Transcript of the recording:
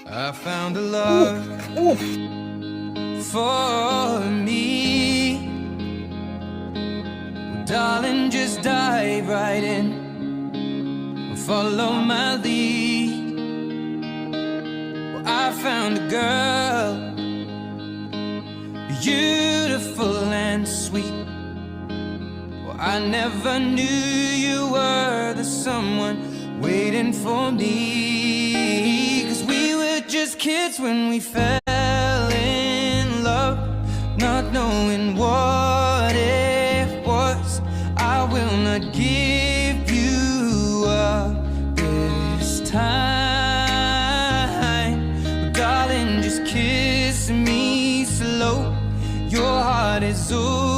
I found a love for me. Darling, just dive right in, follow my lead. Well, I found a girl, beautiful and sweet. Well, I never knew you were the someone waiting for me. 'Cause we were just kids when we fell in love, not knowing what it was. I will not give you up this time. Darling, just kiss me slow. Your heart is over.